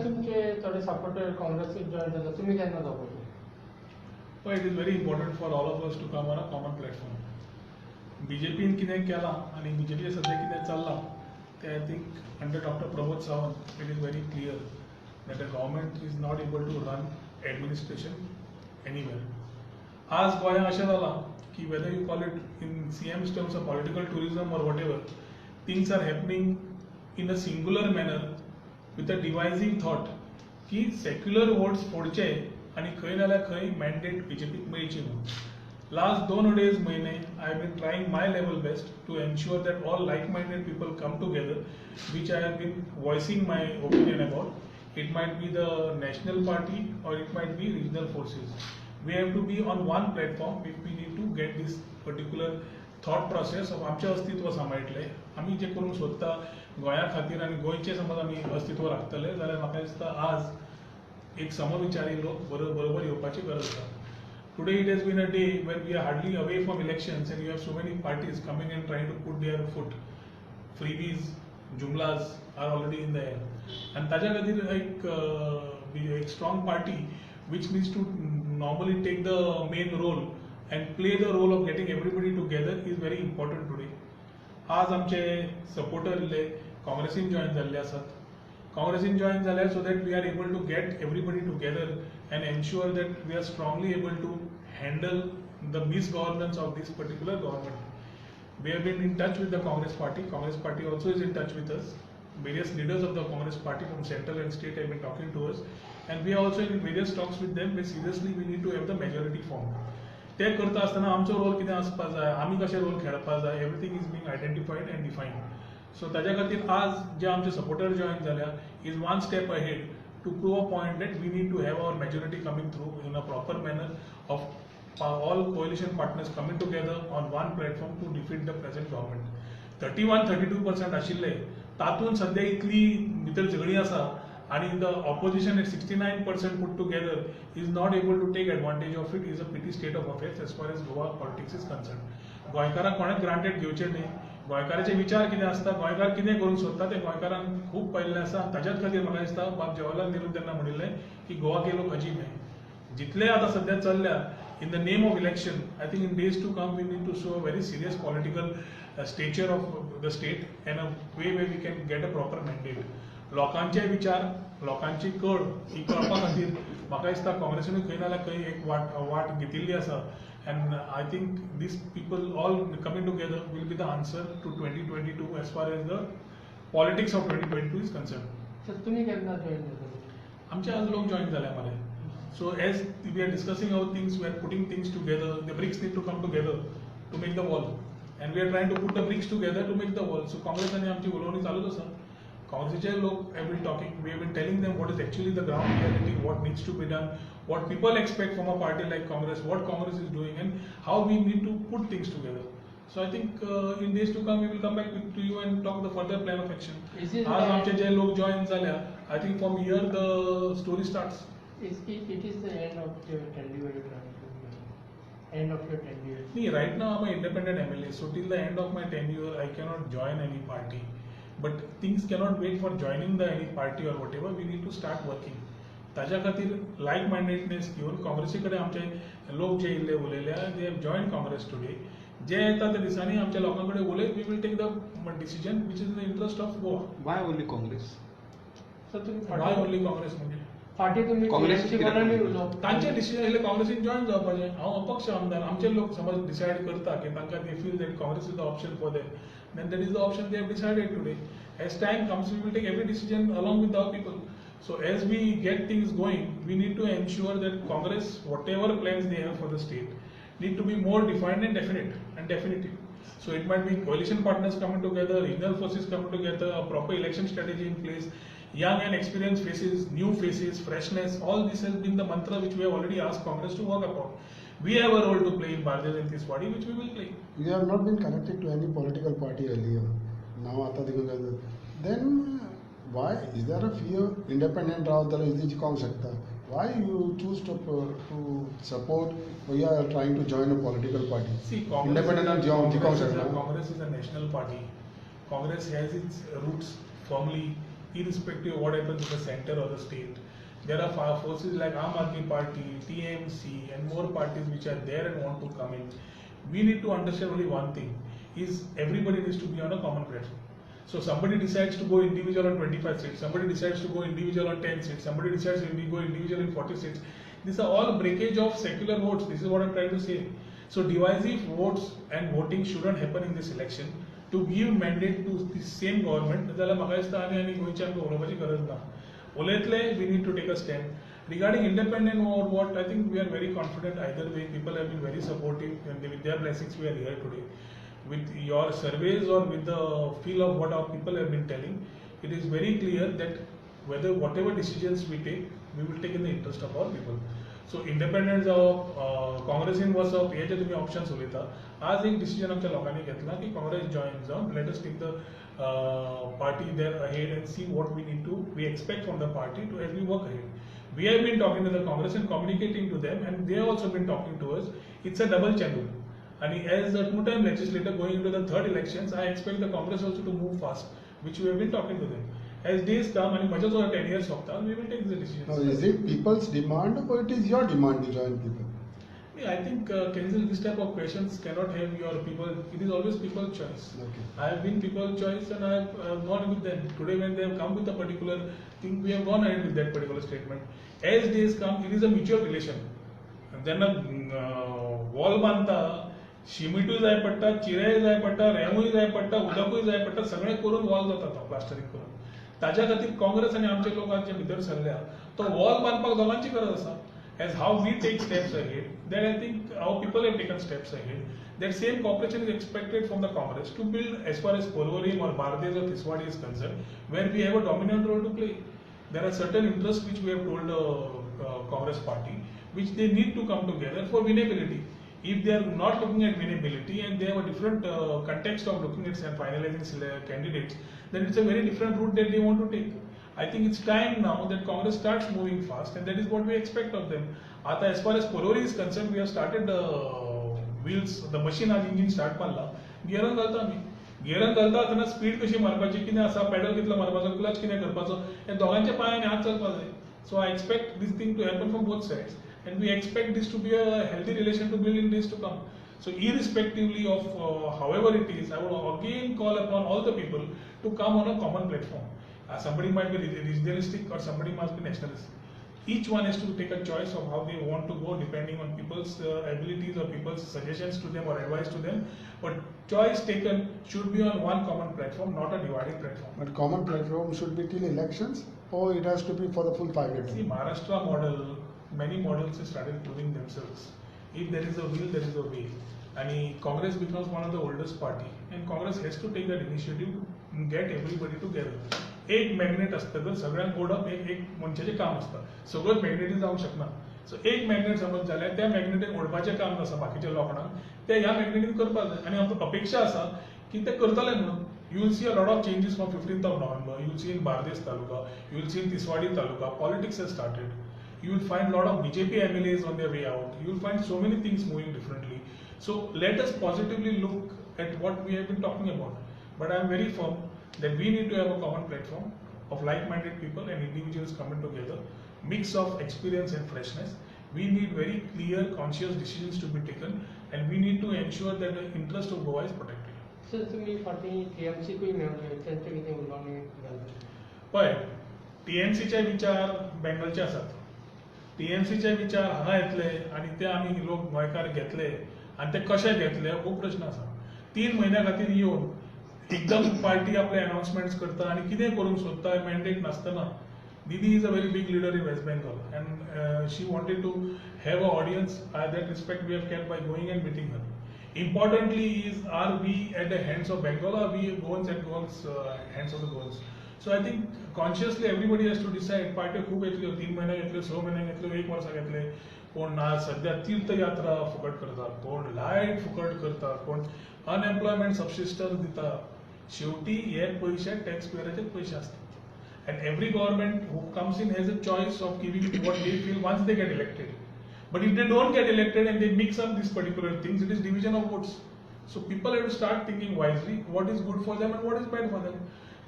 तुमचे थोडे supporter काँग्रेसीत join जाता तुम्ही केन्ना जावपाचे? But it is very important for all of us to come on a common platform. BJP कितें केलां आनी BJP सध्या कितें चल्लां तें I think under Dr. Pramod Sawant it is very clear that the government is not able to run administration anywhere. आज गोंयांत अशें जालां की whether you call it in CM's terms of political tourism or whatever, things are happening in a singular manner with a devising thought की secular votes फोडचे आणि खंय नाल्यार खंय मॅन्डेट बीजेपीक मेळची म्हणून. लास्ट 2 अडेज म्हयने I have been trying my level best to ensure that all like minded people come together which I have been voicing my opinion about. It might be the national party or it might be regional forces. We have to be on one platform if we need to get this particular thought process of आमचें अस्तित्व सांबाळटले. आमी जें करूंक सोदता गोंया खातीर आनी गोंयचें समज आमी अस्तित्व राखतले जाल्यार म्हाका दिसता आज एक समविचारी लोक बरोबर येवपाची गरज आसा. Today it has been a day when we are hardly away from elections and you have so many parties coming and trying to put their foot. Freebies, jumlas are already in the air. And ताज्या खातीर एक strong party which needs to normally take the main role and play the role of getting everybody together is very important today. आज आमचे supporter इल्ले काँग्रेसीन join जाल्ले आसात. Congress join जाल्यार so that we are able to get everybody together and ensure that we are strongly able to handle the misgovernance of this particular government. We have been in touch with the Congress party. Congress party also is in touch with us. Various leaders of the Congress party from central and state have been talking to us, and we are also in various talks with them. But seriously, we need to have the majority formed. ते करता आसतना आमचो role कितें आसपाक जाय, आमी कशें role खेळपाक जाय, everything is being identified and defined. So ताज्या खातीर आज जे आमचे सपोर्टर जॉइन जाल्या is one step ahead to prove a point that we need to have our majority coming through in a proper manner of all coalition partners coming together on one platform to defeat the present government. 31-32% आशिल्ले तातूंत सध्या इतली भितर झगडी आसा आणि the opposition at 69% put together is not able to take advantage of it is a pretty state of affairs as far as Goa politics is concerned. गोंयकारांक कोणेच granted घेवचें न्ही. गोंयकाराचे विचार कितें आसता, गोंयकार कितें करूंक सोदता तें गोंयकारांक खूब पयल्लें आसा. ताच्याच खातीर म्हाका दिसता बाब जवाहरलाल नेहरू तेन्ना म्हणिल्लें की गोवा के लोक अजीब है. जितले आतां सध्या चल्ल्या in the name of election, I think in days to come we need to show a very serious political stature of the state and a way where we can get a proper mandate. लोकांचे विचार, लोकांची कळ ही कळपा खातीर म्हाका दिसता काँग्रेसीनूय खंय ना जाल्यार खंय एक वाट घेतिल्ली आसा. And I think these people all coming together will be the answer to 2022 as far as the politics of 2022 is concerned. So तुम्ही केन्ना जॉइन जातले? आमचे आज लोक जॉइन जाले मरे. So as we are discussing our things, we are putting things together. The bricks need to come together to make the wall, and we are trying to put the bricks together to make the wall. So Congress आणि आमची उलोवणी चालूच आसा. काँग्रेसीचे लोक have been talking. We have been telling them what is actually the ground reality, what needs to be done, what people expect from a party like Congress, what Congress is doing, and how we need to put things together. So I think in days to come we will come back to you and talk the further plan of action. आज आमचे जे लोक join झाल्या, I think from here the story starts. It is the end of your tenure. End of your tenure. Nee, right now I'm an independent MLA, so till the end of my tenure I cannot join any party. But things cannot wait for joining the any party or whatever. We need to start working. ताज्या खातीर लायक mindedness घेवन काँग्रेसी कडेन आमचे लोक जे इल्ले उलयल्या they have join Congress today. जे येता त्या दिसांनी आमच्या लोकां कडेन उलयत we will take the decision which is in the interest of Goa. Why only Congress? Why only Congress म्हणजे फाटी तुम्ही काँग्रेसची कोणाली उलो तांचे डिसिजन आयले काँग्रेसीन जॉइन जावपाचें. हांव अपक्ष आमदार. आमचे लोक समज डिसायड करता की तांकां they feel that Congress is the option for them, then that is the option they have decided today. As time comes, we will take every decision along with our people. So as we get things going, we need to ensure that Congress, whatever plans they have for the state, need to be more defined and definite and definitive. So it might be coalition partners coming together, regional forces coming together, a proper election strategy in place, young and experienced faces, new faces, freshness. All this has been the mantra which we have already asked Congress to work upon. We have a role to play in Bharatiya Janata Party body, which we will play. You have not been connected to any political party earlier. Now, then why is there a fear? Independent Rao तर easy जिकावंक शकता. Why you choose to support or you are trying to join a political party? See, Independent and जिकावंक शकता. Congress is a national party. Congress has its roots firmly, irrespective of what happens in the center or the state. There are forces like Aam Aadmi Party, TMC, and more parties which are there and want to come in. We need to understand only one thing: is everybody needs to be on a common platform. So somebody decides to go individual on 25 seats, somebody decides to go individual on 10 seats, somebody decides to go individual in 40 seats. These are all breakage of secular votes. This is what I'm trying to say. So divisive votes and voting shouldn't happen in this election. To give mandate to the same government, जाल्यार म्हाका दिसता आनी गोंयच्या आमकां उलोवपाची गरज ना. उलयतले, we need to take a stand. Regarding independent or what, I think we are very confident either way. People have been very supportive, and with their blessings we are here today. With your surveys or with the feel of what our people have been telling, it is very clear that whatever decisions we take, we will take in the interest of our people. So independent जावप, काँग्रेसीन वचप हेचे तुम्ही options उलयता. आज एक decision आमच्या लोकांनी घेतला की काँग्रेस जॉईन जावन let us take the party there ahead and see what we expect from the party to as we work ahead. We have been talking to the Congress and communicating to them, and they have also been talking to us. It's a double channel. And as a two-time legislator going into the third elections, I expect the Congress also to move fast, which we have been talking to them. As days come and much of 10 years of time, we will take the decisions. Now, is it people's demand or it is your demand to join people? Yeah, I think, Kenzil, this type of questions cannot have your people. It is always people's choice. Okay. I have been people's choice and I have gone with them. Today when they have come with a particular thing, we have gone ahead with that particular statement. As days come, it is a mutual relation. Then wall बांधता, शिमिटूय जाय पडटा, चिरेय जाय पडटा, रेमूय जाय पडटा, उदकूय जाय पडटा, सगळें करून वॉल जाता प्लास्टरिंग करून. ताच्या खातीर काँग्रेस आनी आमचे लोक जे भितर सरल्या तो वॉल बांदपाक दोगांची गरज आसा. As how we take steps ahead, then I think our people have taken steps ahead. That same cooperation is expected from the Congress to build as far as Porvorim or Bardez or Tiswadi is concerned, where we have a dominant role to play. There are certain interests which we have told the Congress party, which they need to come together for winnability. If they are not looking at winnability and they have a different context of looking at and finalizing candidates, then it's a very different route that they want to take. I think it's time now that Congress starts moving fast, and that is what we expect of them. Ata, as far as Porvorim is concerned, we have started the wheels, the machine आज engine start मारला. गियरान घालता आमी. गियरान घालता आसतना speed कशी मारपाची, कितें आसा, पेडल कितलो मारपाचो, क्लच कितें करपाचो, हे दोगांच्या पांयांनी हात चलपाक जाय. So I expect this thing to happen from both sides, and we expect this to be a healthy relation to build in days to come. So irrespectively of however it is, I would again call upon all the people to come on a common platform. Somebody might be regionalistic or somebody must be nationalist. Each one has to take a choice of how they want to go depending on people's abilities or people's suggestions to them or advice to them. But choice taken should be on one common platform, not a dividing platform. But common platform should be till elections, or it has to be for the full 5-year term? See, Maharashtra model, many models have started proving themselves. If there is a will, there is a way. And Congress becomes one of the oldest party, and Congress has to take that initiative to get everybody together. एक magnet असतं तर सगळ्यांक ओढप एक मनशाचें काम असतं. सगळंच मॅग्नेटी जावंक शकना. सो एक मॅग्नेट समज जाल्यार त्या मॅग्नेटीक ओडपाचें काम आसा बाकीच्या लोकांक ते ह्या मॅग्नेटीन करपाक जाय. आनी आमकां अपेक्षा आसा की ते करतले म्हणून. You will see a lot of changes from 15th of November. You will see in Bardez Taluka, you will see in Tiswadi Taluka, politics has started. You will find a lot of BJP MLAs on their way out. You will find so many things moving differently. So let us positively look at what we have been talking about. But I am very firm that we need to have a common platform of like-minded people and individuals coming together, mix of experience and freshness. We need very clear, conscious decisions to be taken, and we need to ensure that the interest of Goa is protected. So तुम्ही फाटी TMC कुय मेळ्ळे तेंचे कितें उलोवणी घालता? पळय, TMCचे विचार बेंगलचे आसात. TMCचे विचार हांगा येतले आनी ते आमी लोक गोंयकार घेतले आनी ते कशे घेतले हो प्रश्न आसा. 3 म्हयन्या खातीर येवन एकदम पार्टी आपले अनाउन्समेंट्स करता आणि कितें करूंक सोदता मॅन्डेट नासतना. Didi is a very big leader in West Bengal, and she wanted to have an audience. That respect we have kept by going and meeting her. Importantly is, are we at the hands of Bengal or are we Goans at Goans, hands of the Goans? So I think consciously everybody has to decide. Party खूप घेतल्यो, 3 महिने घेतल्यो, 6 महिने घेतल्यो, 1 verse घेतले. कोण ना सध्या तीर्थयात्रा फुकट करता, कोण लायट फुकट करता, कोण अनएम्प्लॉयमेंट सबसिस्टन्स दिता. शेवटी हे पैसे टॅक्स पेयराचे पैसे असतात. And every government who comes in has a choice of giving what they feel once they get elected. But if they don't get elected and they mix up these particular things, it is division of votes. So people have to start thinking wisely what is good for them and what is bad for them.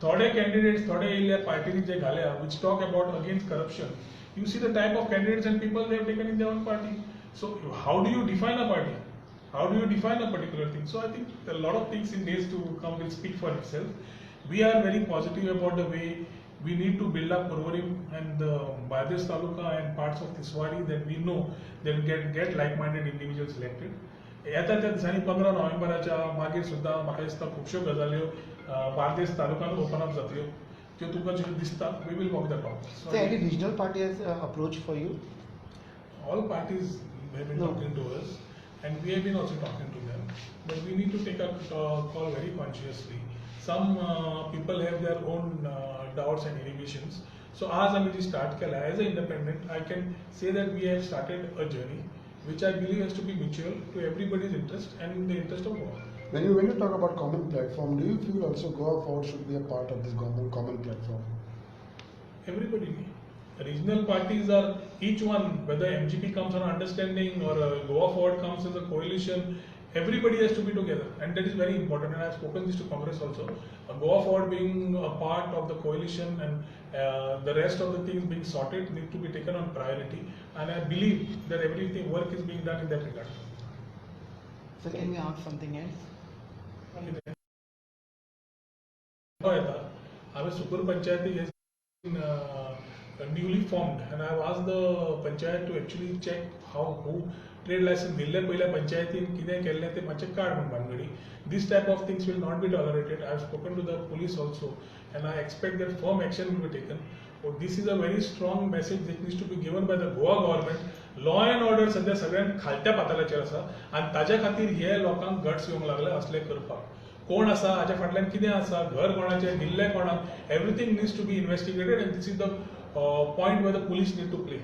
थोडे candidates, थोडे इल्ल्या party जे घाल्या which talk about against corruption. You see the type of candidates and people they have taken in their own party. So how do you define a party? How do you define a particular thing? So I think a lot of things in days to come will speak for itself. We are very positive about the way we need to build up Porvorim and the Bardez Taluka and parts of Tiswari that we know they will get like-minded individuals elected. येता त्या दिसांनी 15 नोव्हेंबराच्या मागीर सुद्दां म्हाका दिसता खुबश्यो गजाल्यो Bardez तालुक्यान open up जातल्यो त्यो तुका ज्यो दिसता we will walk the talk. So any regional party has approached for you? All parties have been No. talking to us and we have been also talking to them, but we need to take a call very consciously. Some people have their own doubts and inhibitions. So as आम्ही start केला as an independent, I can say that we have started a journey which I believe has to be mutual to everybody's interest and in the interest of all. When you talk about common platform, do you feel also Goa Forward should be a part of this common platform? Everybody. Regional parties are each one, whether MGP comes on understanding or Goa Forward comes as a coalition, everybody has to be together, and that is very important. And I have spoken this to Congress also. Goa Forward being a part of the coalition and the rest of the things being sorted need to be taken on priority. And I believe that everything work is being done in that regard. So can we ask something else? Our Sukur Panchayati has been newly formed, and I have asked the Panchayat to actually check who trade license दिल्ले पहिल्या पंचायतीन कितें केल्लें तें मातशें काड म्हण भानगडी. This type of things will not be tolerated. I have spoken to the police also, and I expect that firm action will be taken. This is a very strong message that needs to be given by the Goa government. Law and order सध्या सगळ्यांत खालत्या पातळ्याचेर आसा आनी ताज्या खातीर हे लोकांक guts येवंक लागले असले करपाक. कोण आसा हाच्या फाटल्यान कितें आसा घर कोणाचें दिल्लें कोणाक everything needs to be investigated, and this is the point where the police need to play.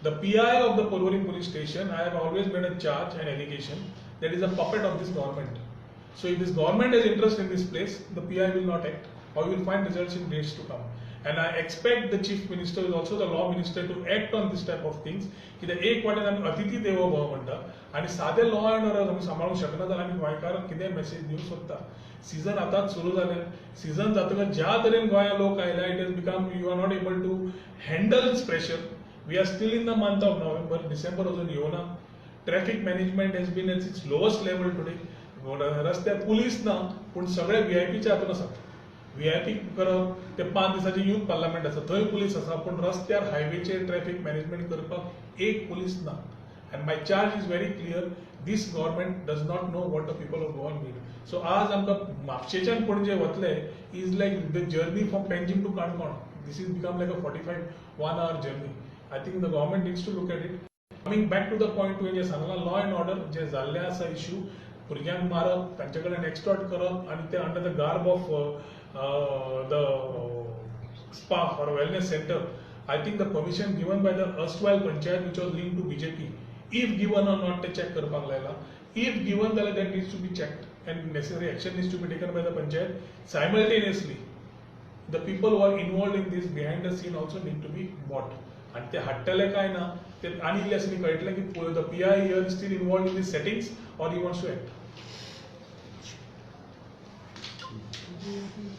The PI of the Porvorim police station, I have always made a charge and allegation that is a puppet of this government. So if this government has interest in this place, the PI will not act, or you will find results in days to come. And I expect the chief minister is also the law minister to act on this type of things. कित्याक एक वाटेन आमी अतिथी देवो भव म्हणटा आनी सादे लॉ अँड ऑर्डर आमी सांबाळूंक शकना जाल्यार आमी गोंयकारांक कितें मेसेज दिवंक सोदता. सीजन आतांच सुरू जालें. सीजन जातकच ज्या तरेन गोंया लोक आयला, it has become you are not able to handle this pressure. We are still in the month of November. December अजून येवना. Traffic management has been at its lowest level today. रस्त्यार पुलीस ना, पूण सगळे व्हीआयपीच्या हातून आसात. व्हीआयपी करप ते 5 दिसांचे यूथ पार्लमेंट आसा, थंय पुलीस आसा, पूण रस्त्यार हायवेचेर ट्रॅफिक मॅनेजमेंट करपाक एक पुलीस ना. And my charge is very clear. This government does not know what the people of Goa need. So आज आमकां म्हापशेच्यान पणजे वतले is like the journey from Panjim to Kankon. This has become like a 45-1 hour journey. I think the government needs to look at it. Coming back to the point तुवें जे Sangla law and order जे जाल्ले आसा issue, भुरग्यांक मारप, तांचे कडेन extort करप आनी ते under the garb of the spa or wellness center. I think the permission given by the erstwhile panchayat which was linked to BJP, if given or not te check करपाक लायला. If given then that needs to be checked and necessary action needs to be taken by the panchayat. Simultaneously, the people who are involved in this behind the scene also need to be bought. आणि ते हाडटले काय ना ते आनी इल्ले अशें कळटलें की the PI here is still involved in these settings or he wants to act.